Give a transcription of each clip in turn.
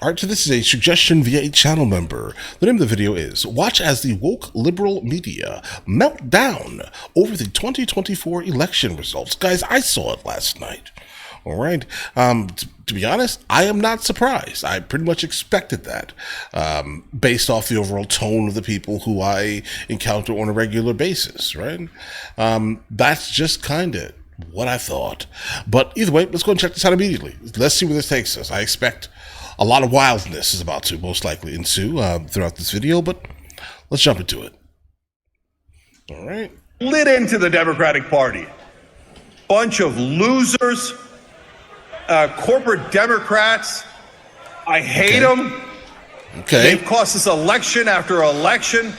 All right, so this is a suggestion via a channel member. The name of the video is "Watch as the woke liberal media melt down over the 2024 election results." Guys, I saw it last night. All right. To be honest, I am not surprised. I pretty much expected that, based off the overall tone of the people who I encounter on a regular basis, right? That's just kind of what I thought. But either way, let's go and check this out immediately. Let's see where this takes us. I expect a lot of wildness is about to most likely ensue throughout this video, but let's jump into it. All right. Lit into the Democratic Party. Bunch of losers, corporate Democrats. I hate them. Okay. They've cost us election after election.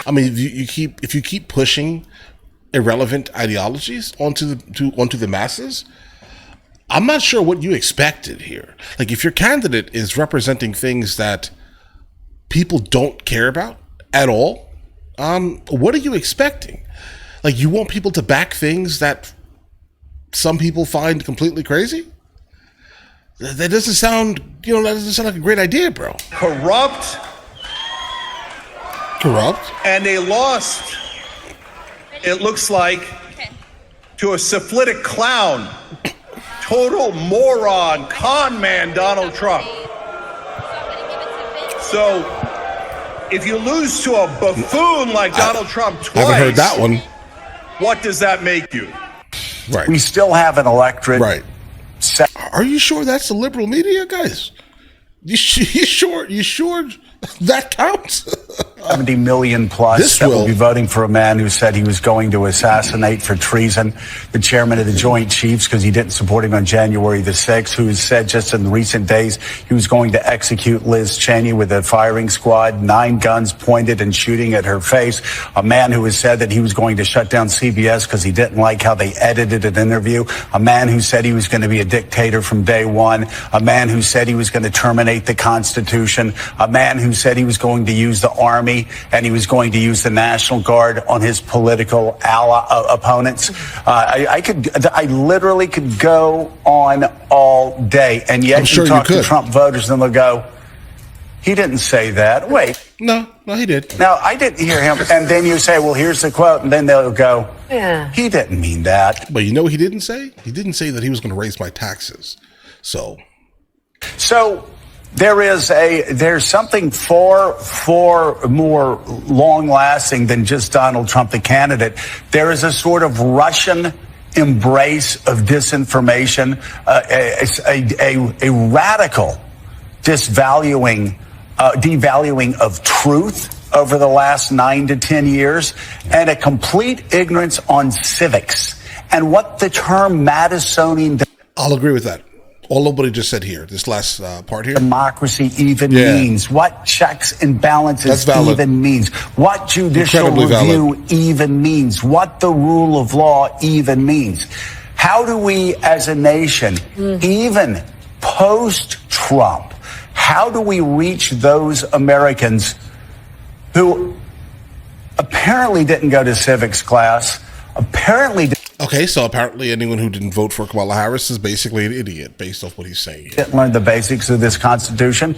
I mean, if you keep pushing irrelevant ideologies onto the masses, I'm not sure what you expected here. Like, if your candidate is representing things that people don't care about at all, what are you expecting? Like, you want people to back things that some people find completely crazy? That doesn't sound, that doesn't sound like a great idea, bro. Corrupt. And they lost, it looks like, to a syphilitic clown. Total moron, con man, Donald Trump. So, if you lose to a buffoon like Donald Trump twice, I haven't heard that one. What does that make you? Right. We still have an electorate. Right. Are you sure that's the liberal media, guys? You sure that counts? 70 million plus that will be voting for a man who said he was going to assassinate for treason the chairman of the Joint Chiefs because he didn't support him on January the 6th, who has said just in recent days he was going to execute Liz Cheney with a firing squad, 9 guns pointed and shooting at her face. A man who has said that he was going to shut down CBS because he didn't like how they edited an interview. A man who said he was going to be a dictator from day one. A man who said he was going to terminate the Constitution. A man who said he was going to use the army and he was going to use the National Guard on his political opponents. I literally could go on all day, and yet you talk to Trump voters and they'll go, he didn't say that. Wait. No, he did. Now, I didn't hear him. And then you say, well, here's the quote, and then they'll go, yeah, he didn't mean that. But you know what he didn't say? He didn't say that he was going to raise my taxes. So there's something far more long-lasting than just Donald Trump, the candidate. There is a sort of Russian embrace of disinformation, a radical devaluing of truth over the last 9 to 10 years, and a complete ignorance on civics and what the term Madisonian. I'll agree with that. All of what he just said here, this last part here. Democracy even means, what checks and balances even means, what judicial review even means, what the rule of law even means. How do we as a nation, even post-Trump, how do we reach those Americans who apparently didn't go to civics class, Okay, so apparently anyone who didn't vote for Kamala Harris is basically an idiot based off what he's saying. Didn't learn the basics of this Constitution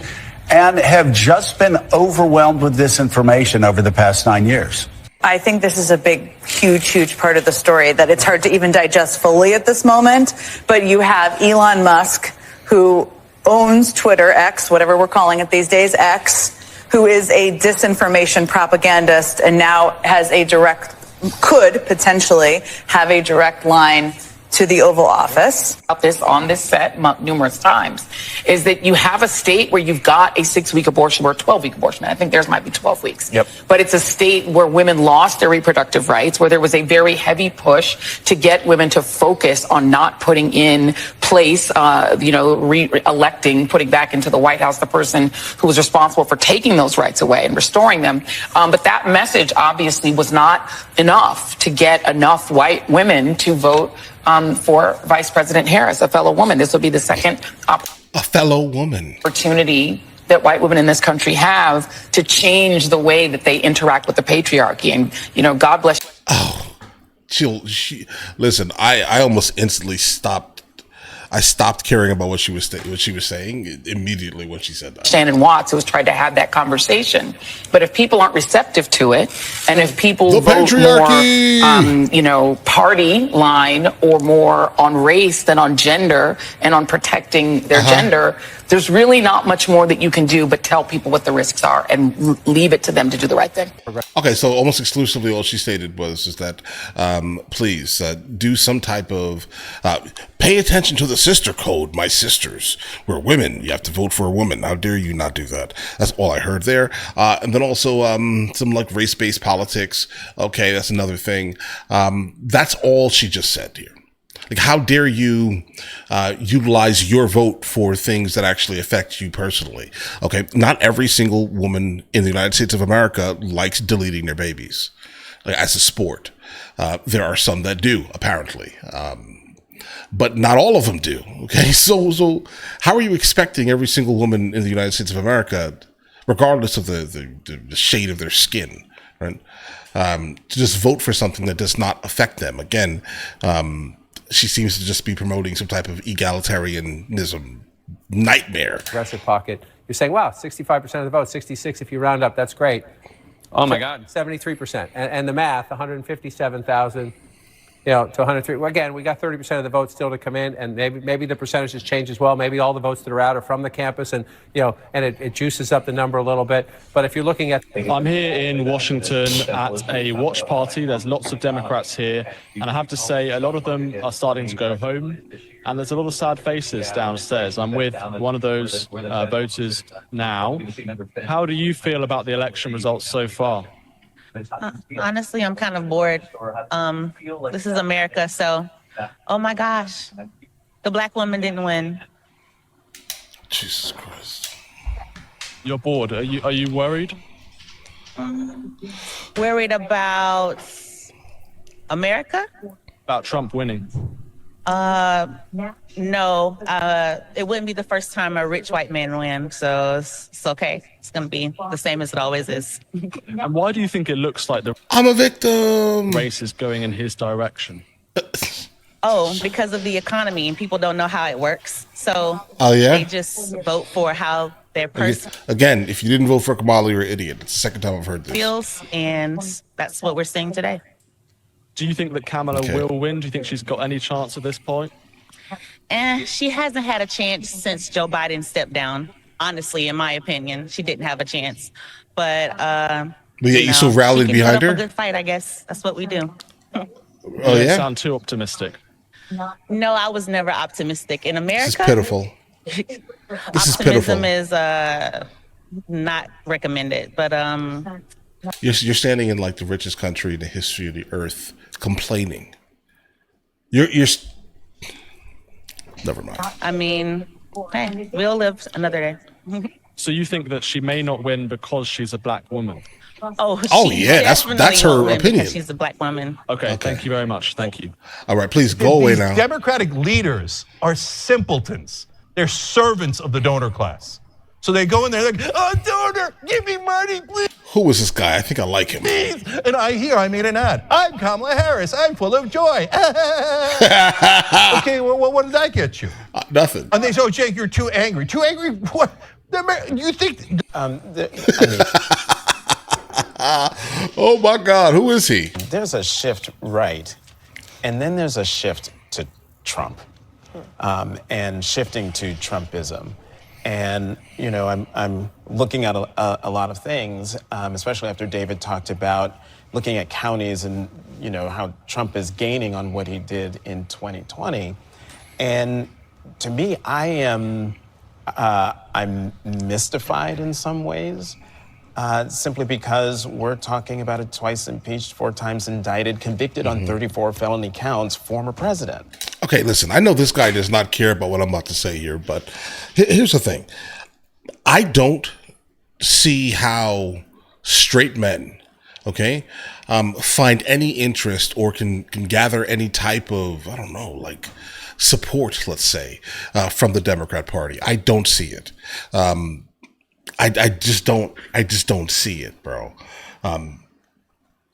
and have just been overwhelmed with disinformation over the past 9 years. I think this is a big, huge part of the story that it's hard to even digest fully at this moment. But you have Elon Musk, who owns Twitter, X, whatever we're calling it these days, X, who is a disinformation propagandist and now has could potentially have a direct line to the Oval Office. This on this set numerous times is that you have a state where you've got a 6-week abortion or a 12-week abortion. I think theirs might be 12 weeks. Yep. But it's a state where women lost their reproductive rights, where there was a very heavy push to get women to focus on not putting in place, re-electing, putting back into the White House the person who was responsible for taking those rights away and restoring them. But that message obviously was not enough to get enough white women to vote for Vice President Harris, a fellow woman. This will be the second opportunity that white women in this country have to change the way that they interact with the patriarchy. And, God bless you. Listen, I almost instantly stopped. I stopped caring about what she was saying immediately when she said that. Shannon Watts, who has tried to have that conversation. But if people aren't receptive to it, and if people vote more, party line or more on race than on gender and on protecting their gender, there's really not much more that you can do but tell people what the risks are and leave it to them to do the right thing. Okay, so almost exclusively all she stated was that please do some type of pay attention to the sister code, my sisters. We're women. You have to vote for a woman. How dare you not do that? That's all I heard there. And then also some like race-based politics. Okay, that's another thing. That's all she just said here. Like, how dare you utilize your vote for things that actually affect you personally? Okay, not every single woman in the United States of America likes deleting their babies, like, as a sport. There are some that do, apparently, but not all of them do. Okay, so how are you expecting every single woman in the United States of America, regardless of the shade of their skin, right, to just vote for something that does not affect them? Again, she seems to just be promoting some type of egalitarianism nightmare. Progressive pocket. You're saying, wow, 65% of the vote, 66 if you round up. That's great. Oh, my God. 73%. And the math, 157,000, to 103. Well, again, we got 30% of the votes still to come in, and maybe the percentages change as well. Maybe all the votes that are out are from the campus, and it juices up the number a little bit. But if you're looking at... I'm here in Washington at a watch party. There's lots of Democrats here, and I have to say a lot of them are starting to go home, and there's a lot of sad faces downstairs. I'm with one of those voters now. How do you feel about the election results so far? Honestly, I'm kind of bored. This is America, so, oh my gosh, the black woman didn't win. Jesus Christ. You're bored. Are you worried? Worried about America? About Trump winning? No. It wouldn't be the first time a rich white man win, so it's okay. It's going to be the same as it always is. And why do you think it looks like the I'm a victim race is going in his direction? Oh, because of the economy, and people don't know how it works. So they just vote for how their person Again, if you didn't vote for Kamala, you're an idiot. It's the second time I've heard this. feels, and that's what we're seeing today. Do you think that Kamala will win? Do you think she's got any chance at this point? And she hasn't had a chance since Joe Biden stepped down. Honestly, in my opinion, she didn't have a chance. But you so rallied behind her? A good fight, I guess. That's what we do. Oh, yeah? Sound too optimistic. No, I was never optimistic. In America, this is pitiful. Optimism is not recommended. But you're standing in like the richest country in the history of the earth, complaining. You're never mind. I mean, hey, we'll live another day. So you think that she may not win because she's a black woman? Oh yeah, that's her opinion. She's a black woman. Okay, thank you very much. Thank you. All right, please go away now. Democratic leaders are simpletons. They're servants of the donor class. So they go in there like, oh, donor, give me money, please. Who is this guy? I think I like him. Please. And I made an ad. I'm Kamala Harris. I'm full of joy. Okay, well, what did that get you? Nothing. And they say, oh, Jake, you're too angry. Too angry? What? You think... Oh my God, who is he? There's a shift right, and then there's a shift to Trump, and shifting to Trumpism. And, I'm looking at a lot of things, especially after David talked about looking at counties and, how Trump is gaining on what he did in 2020. And to me, I'm mystified in some ways, simply because we're talking about a twice impeached, 4 times indicted, convicted on 34 felony counts, former president. Okay, listen, I know this guy does not care about what I'm about to say here, but here's the thing. I don't see how straight men, find any interest or can gather any type of, I don't know, like support, let's say, from the Democrat Party. I don't see it. I just don't see it, bro.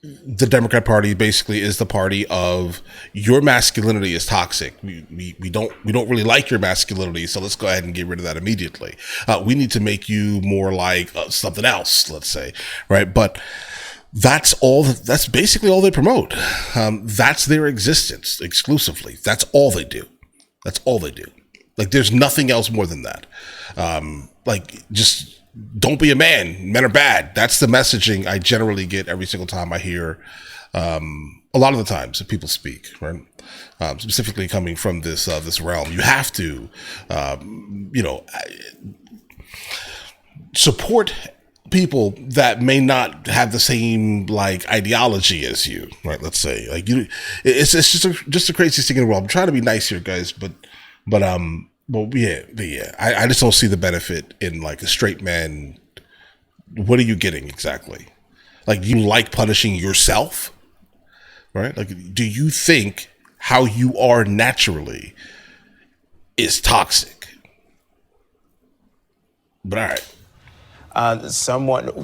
the Democrat Party basically is the party of your masculinity is toxic. We don't really like your masculinity, so let's go ahead and get rid of that immediately. We need to make you more like something else, let's say, right? But that's all. That's basically all they promote. That's their existence exclusively. That's all they do. That's all they do. Like, there's nothing else more than that. Like, just don't be a man. Men are bad. That's the messaging I generally get every single time I hear, a lot of the times that people speak, right? Specifically coming from this realm. You have to, support people that may not have the same like ideology as you, right? Let's say, like, it's just the craziest thing in the world. I'm trying to be nice here, guys, but yeah. I just don't see the benefit in like a straight man. What are you getting exactly? Like, you like punishing yourself, right? Like, do you think how you are naturally is toxic? But all right. Somewhat,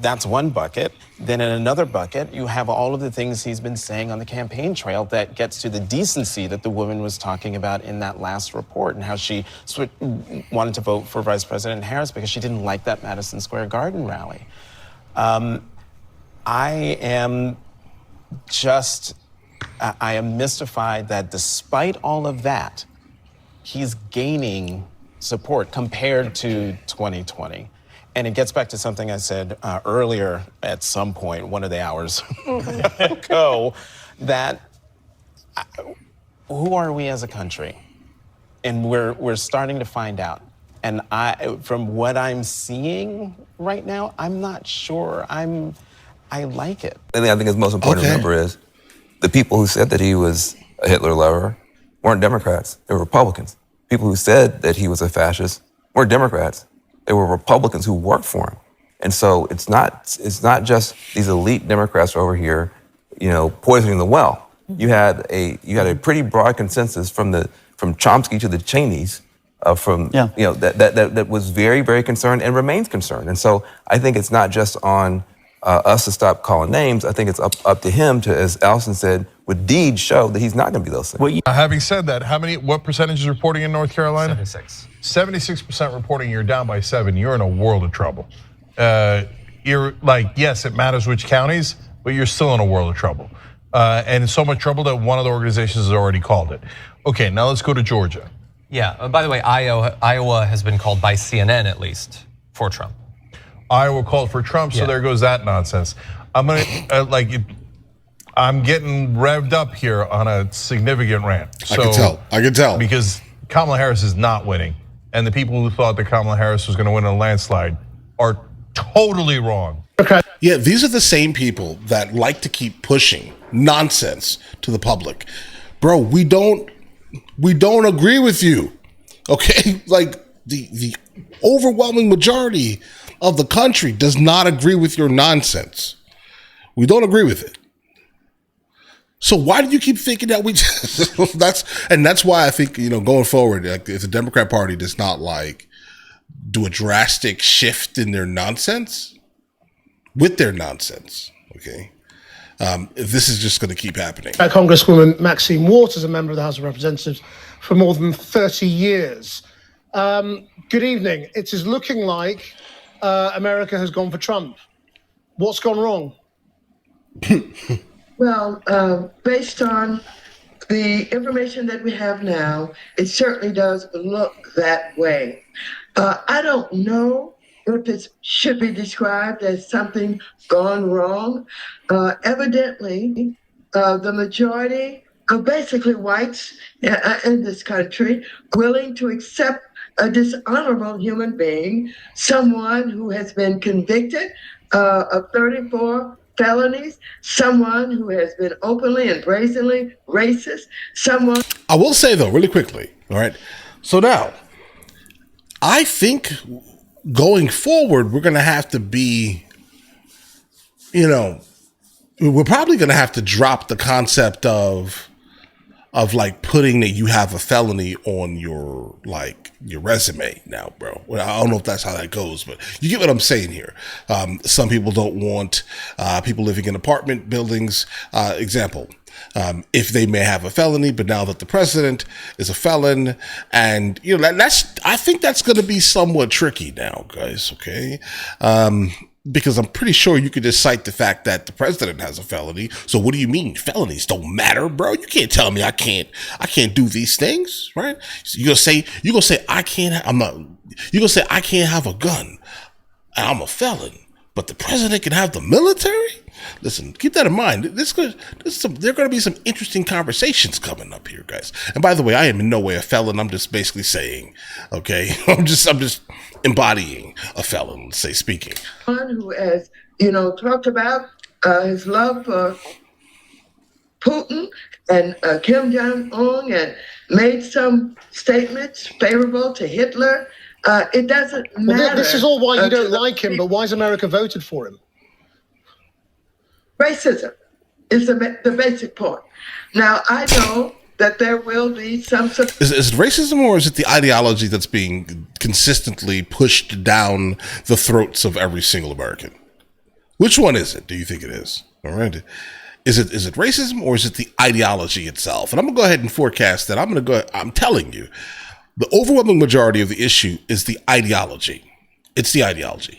that's one bucket. Then in another bucket, you have all of the things he's been saying on the campaign trail that gets to the decency that the woman was talking about in that last report, and how she wanted to vote for Vice President Harris because she didn't like that Madison Square Garden rally. I am mystified that despite all of that, he's gaining support compared to 2020. And it gets back to something I said earlier at some point, one of the hours ago, that who are we as a country? And we're starting to find out. And from what I'm seeing right now, I'm not sure I like it. The thing I think is most important to remember is the people who said that he was a Hitler lover weren't Democrats, they were Republicans. People who said that he was a fascist weren't Democrats. They were Republicans who worked for him. And so it's not just these elite Democrats over here, poisoning the well. You had a pretty broad consensus from Chomsky to the Cheneys, that was very, very concerned and remains concerned. And so I think it's not just on us to stop calling names. I think it's up to him to, as Allison said, with deeds show that he's not going to be those things. Having said that, what percentage is reporting in North Carolina? 76% reporting. You're down by 7. You're in a world of trouble. You're like, yes, it matters which counties, but you're still in a world of trouble. And so much trouble that one of the organizations has already called it. Okay, now let's go to Georgia. Yeah, by the way, Iowa has been called by CNN at least for Trump. Iowa called for Trump, so there goes that nonsense. I'm getting revved up here on a significant rant. I can tell. Because Kamala Harris is not winning. And the people who thought that Kamala Harris was going to win a landslide are totally wrong. Yeah, these are the same people that like to keep pushing nonsense to the public. Bro, we don't agree with you. Okay? Like, the overwhelming majority of the country does not agree with your nonsense. We don't agree with it. So why do you keep thinking that we that's why I think, going forward, like, if the Democrat Party does not do a drastic shift in their nonsense, okay, if this is just going to keep happening. Congresswoman Maxine Waters, a member of the House of Representatives for more than 30 years. Good evening. It is looking like America has gone for Trump. What's gone wrong? Well, based on the information that we have now, it certainly does look that way. I don't know if it should be described as something gone wrong. Evidently, the majority of basically whites in this country willing to accept a dishonorable human being, someone who has been convicted of 34 felonies, someone who has been openly and brazenly racist, someone... I will say, though, really quickly, all right? So now, I think going forward, we're going to have to be, we're probably going to have to drop the concept of of like putting that you have a felony on your resume now, bro. Well, I don't know if that's how that goes, but you get what I'm saying here. Some people don't want people living in apartment buildings. Example, if they may have a felony, but now that the president is a felon, and you know I think that's going to be somewhat tricky now, guys. Okay. Because I'm pretty sure you could just cite the fact that the president has a felony. So what do you mean felonies don't matter, bro? You can't tell me I can't do these things, right? So you're gonna say I can't have a gun and I'm a felon, but the president can have the military? Listen, keep that in mind. There are going to be some interesting conversations coming up here, guys. And by the way, I am in no way a felon. I'm just basically saying, okay, I'm just embodying a felon, let's say, speaking. One who has, talked about his love for Putin and Kim Jong-un and made some statements favorable to Hitler. It doesn't matter. Well, this is all why you don't like him, but why has America voted for him? Racism is the basic point. Now, I know that there will be some... Is it racism, or is it the ideology that's being consistently pushed down the throats of every single American? Which one is it? Do you think it is? All right. Is it racism, or is it the ideology itself? And I'm going to go ahead and forecast that. I'm telling you, the overwhelming majority of the issue is the ideology. It's the ideology.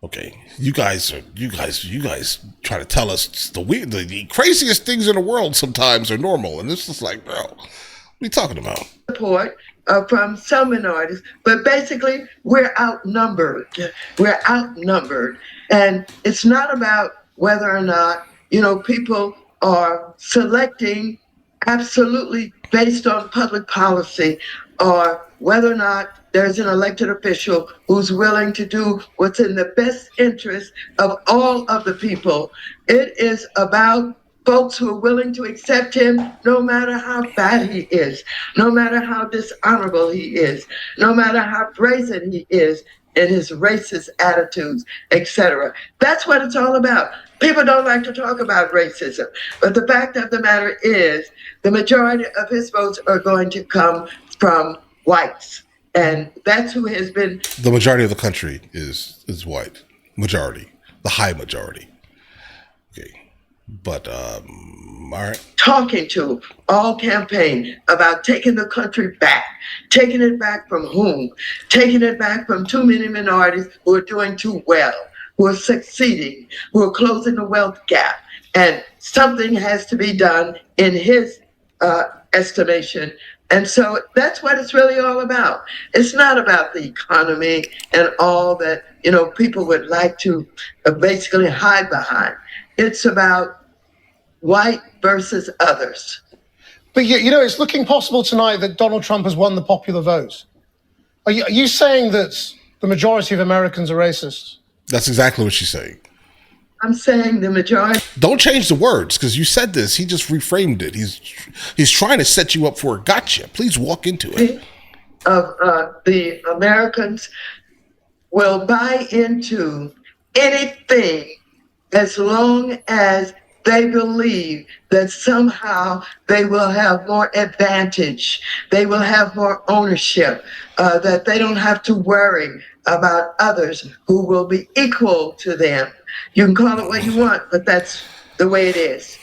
Okay, you guys try to tell us the craziest things in the world sometimes are normal, and this is like, bro, what are you talking about? Support from some minorities, but basically we're outnumbered. We're outnumbered, and it's not about whether or not people are selecting absolutely based on public policy, or whether or not there's an elected official who's willing to do what's in the best interest of all of the people. It is about folks who are willing to accept him no matter how bad he is, no matter how dishonorable he is, no matter how brazen he is in his racist attitudes, etc. That's what it's all about. People don't like to talk about racism, but the fact of the matter is the majority of his votes are going to come from whites. And that's who has been... The majority of the country is white. Majority. The high majority. Okay. But, all right. Talking to all campaign about taking the country back. Taking it back from whom? Taking it back from too many minorities who are doing too well, who are succeeding, who are closing the wealth gap. And something has to be done in his estimation. And so that's what it's really all about. It's not about the economy and all that, people would like to basically hide behind. It's about white versus others. But, it's looking possible tonight that Donald Trump has won the popular vote. Are you saying that the majority of Americans are racist? That's exactly what she's saying. I'm saying the majority. Don't change the words, because you said this. He just reframed it. He's trying to set you up for a gotcha. Please walk into it. Of the Americans will buy into anything as long as they believe that somehow they will have more advantage, they will have more ownership, that they don't have to worry about others who will be equal to them. You can call it what you want, but that's the way it is.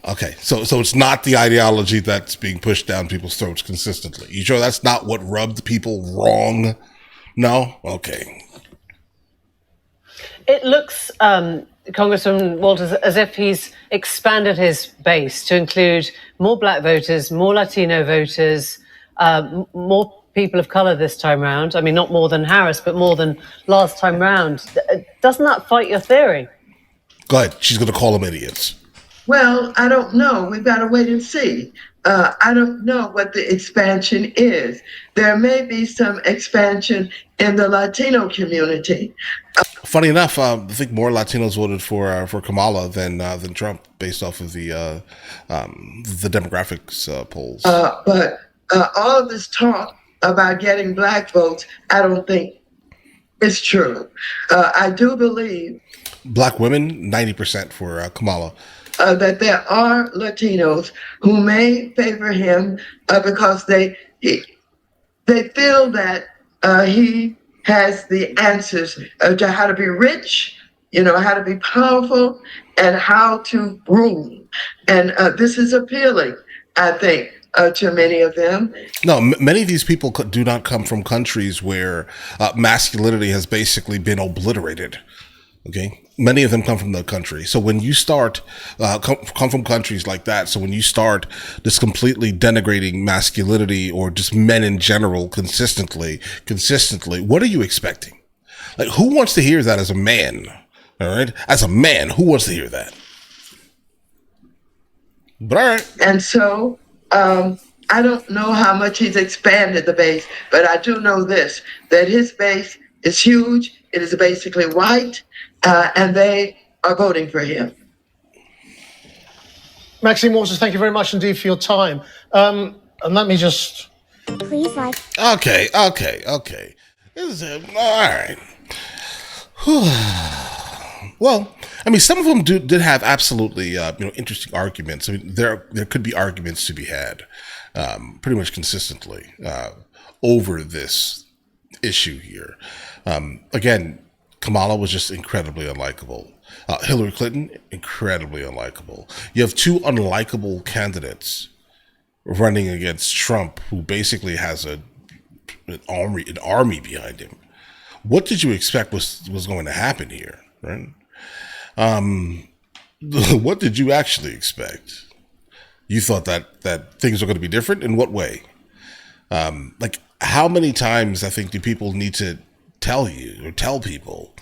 Okay, so it's not the ideology that's being pushed down people's throats consistently. You sure that's not what rubbed people wrong? No? Okay. It looks, Congressman Walters, as if he's expanded his base to include more black voters, more Latino voters, more people of color this time round. I mean, not more than Harris, but more than last time round. Doesn't that fight your theory? Go ahead. She's going to call them idiots. Well, I don't know. We've got to wait and see. I don't know what the expansion is. There may be some expansion in the Latino community. Funny enough, I think more Latinos voted for Kamala than Trump, based off of the demographics polls. But all of this talk about getting black votes, I don't think is true. I do believe black women, 90% for Kamala. that there are Latinos who may favor him because they feel that he has the answers to how to be rich, how to be powerful, and how to rule. And this is appealing, I think, to many of them. No, many of these people do not come from countries where masculinity has basically been obliterated. Okay, many of them come from the country. So when you start come from countries like that, so when you start just completely denigrating masculinity or just men in general consistently, what are you expecting? Like, who wants to hear that as a man? All right, as a man, who wants to hear that? But all right. And so I don't know how much he's expanded the base, but I do know this, that his base is huge. It is basically white. And they are voting for him. Maxine Waters, thank you very much indeed for your time. And let me just... Please like... Okay. All right. Well, I mean, some of them did have absolutely interesting arguments. I mean, there could be arguments to be had pretty much consistently over this issue here. Again, Kamala was just incredibly unlikable. Hillary Clinton, incredibly unlikable. You have two unlikable candidates running against Trump, who basically has an army behind him. What did you expect was going to happen here, right? What did you actually expect? You thought that things were going to be different? In what way? Like, how many times I think do people need to tell you or tell people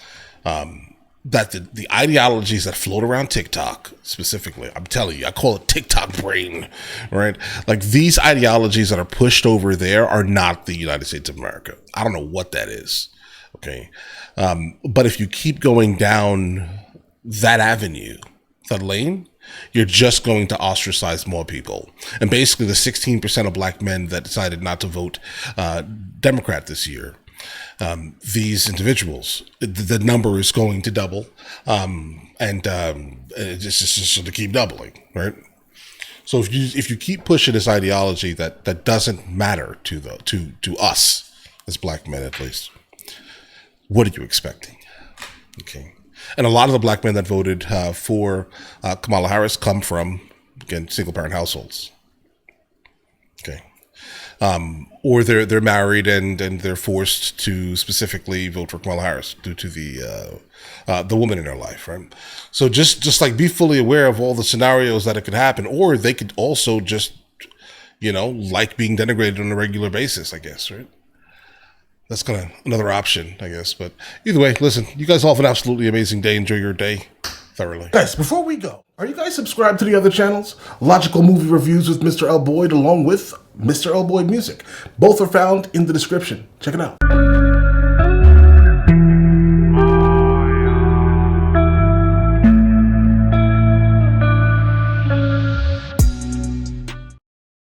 that the ideologies that float around TikTok specifically, I'm telling you, I call it TikTok brain, right? Like, these ideologies that are pushed over there are not the United States of America. I don't know what that is. Okay. But if you keep going down that avenue, that lane, you're just going to ostracize more people. And basically the 16% of black men that decided not to vote Democrat this year, these individuals, the number is going to double, and it's just going to keep doubling, right? So if you keep pushing this ideology that doesn't matter to us as black men, at least, what are you expecting? Okay, and a lot of the black men that voted for Kamala Harris come from, again, single parent households. Okay. Or they're married and they're forced to specifically vote for Kamala Harris due to the woman in their life, right? So just like be fully aware of all the scenarios that it could happen, or they could also just, like being denigrated on a regular basis, I guess, right? That's kind of another option, I guess. But either way, listen, you guys all have an absolutely amazing day. Enjoy your day thoroughly. Guys, before we go, are you guys subscribed to the other channels? Logical Movie Reviews with Mr. L. Boyd, along with Mr. L. Boyd Music. Both are found in the description. Check it out.